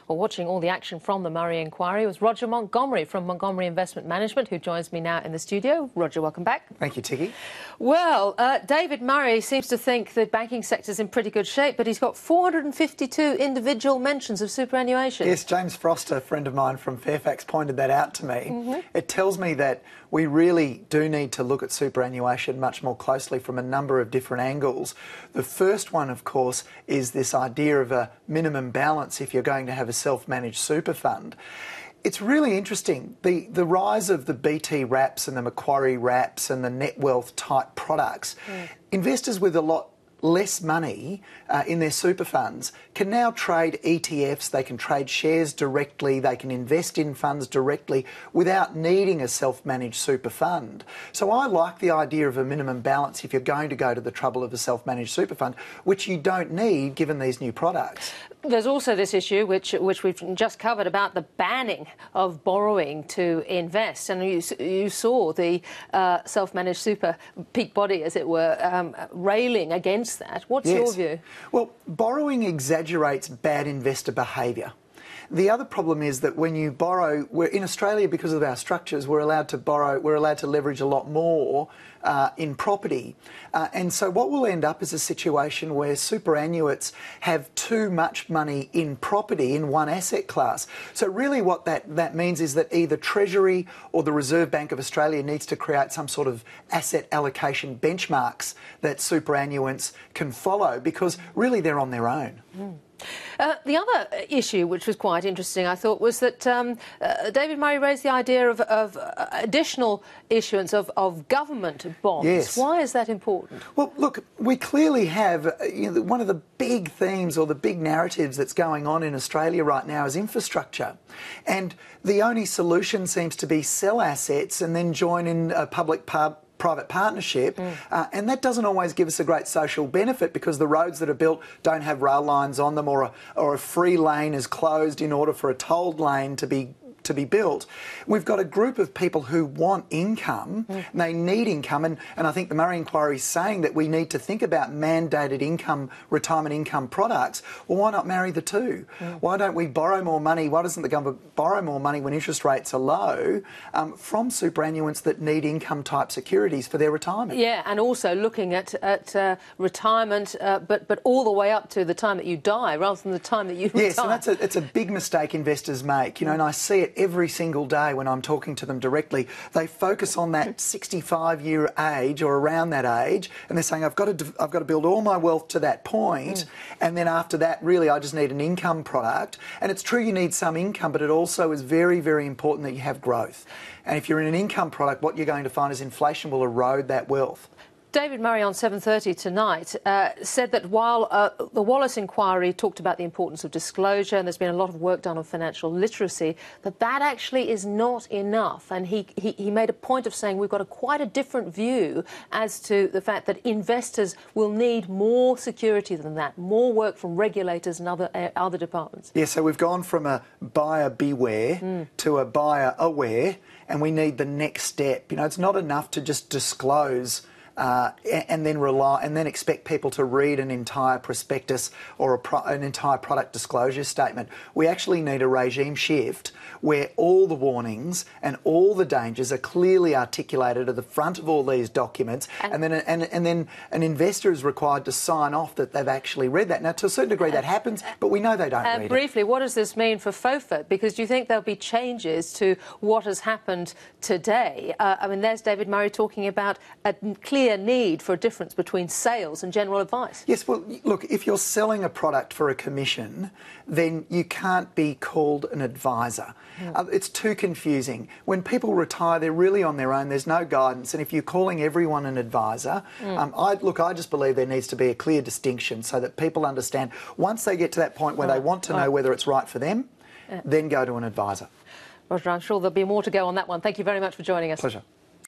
Well, watching all the action from the Murray inquiry was Roger Montgomery from Montgomery Investment Management, who joins me now in the studio. Roger, welcome back. Thank you, Ticky. Well, David Murray seems to think the banking sector's in pretty good shape, but he's got 452 individual mentions of superannuation. Yes, James Frost, a friend of mine from Fairfax, pointed that out to me. It tells me that we really do need to look at superannuation much more closely from a number of different angles. The first one, of course, is this idea of a minimum balance if you're going to have a self-managed super fund. It's really interesting, the rise of the BT wraps and the Macquarie wraps and the net wealth type products. Investors with a lot less money in their super funds can now trade ETFs, they can trade shares directly, they can invest in funds directly without needing a self-managed super fund. So I like the idea of a minimum balance if you're going to go to the trouble of a self-managed super fund, which you don't need given these new products. There's also this issue, which we've just covered, about the banning of borrowing to invest. And you saw the self-managed super peak body, as it were, railing against that. What's your view? Well, borrowing exaggerates bad investor behaviour. The other problem is that when you borrow, in Australia, because of our structures, we're allowed to borrow, we're allowed to leverage a lot more in property. And so what will end up is a situation where superannuates have too much money in property in one asset class. So really what that means is that either Treasury or the Reserve Bank of Australia needs to create some sort of asset allocation benchmarks that superannuants can follow, because really they're on their own. The other issue, which was quite interesting, I thought, was that David Murray raised the idea of additional issuance of government bonds. Yes. Why is that important? Well, look, we clearly have one of the big themes or the big narratives that's going on in Australia right now is infrastructure. And the only solution seems to be sell assets and then join in a private partnership, and that doesn't always give us a great social benefit, because the roads that are built don't have rail lines on them, or a free lane is closed in order for a tolled lane to be built. We've got a group of people who want income, and they need income, and I think the Murray inquiry is saying that we need to think about mandated income, retirement income products. Well, why not marry the two? Why don't we borrow more money? Why doesn't the government borrow more money when interest rates are low from superannuants that need income type securities for their retirement? Yeah, and also looking at retirement, but all the way up to the time that you die, rather than the time that you retire. Yes, and it's a big mistake investors make, and I see it every single day when I'm talking to them directly. They focus on that 65-year age or around that age, and they're saying, I've got to build all my wealth to that point, and then after that, really, I just need an income product. And it's true you need some income, but it also is very, very important that you have growth. And if you're in an income product, what you're going to find is inflation will erode that wealth. David Murray on 7:30 tonight said that while the Wallace inquiry talked about the importance of disclosure, and there's been a lot of work done on financial literacy, that actually is not enough. And he made a point of saying we've got quite a different view as to the fact that investors will need more security than that, more work from regulators and other departments. Yeah, so we've gone from a buyer beware to a buyer aware, and we need the next step. It's not enough to just disclose and then expect people to read an entire prospectus or an entire product disclosure statement. We actually need a regime shift where all the warnings and all the dangers are clearly articulated at the front of all these documents, and then an investor is required to sign off that they've actually read that. Now, to a certain degree that happens, but we know they don't read it. Briefly, what does this mean for FOFA? Because do you think there'll be changes to what has happened today? I mean, there's David Murray talking about a clear need for a difference between sales and general advice. Yes, well, look, if you're selling a product for a commission, then you can't be called an advisor. It's too confusing. When people retire, they're really on their own. There's no guidance. And if you're calling everyone an advisor, I just believe there needs to be a clear distinction so that people understand once they get to that point where they want to know whether it's right for them, then go to an advisor. Roger, I'm sure there'll be more to go on that one. Thank you very much for joining us. Pleasure.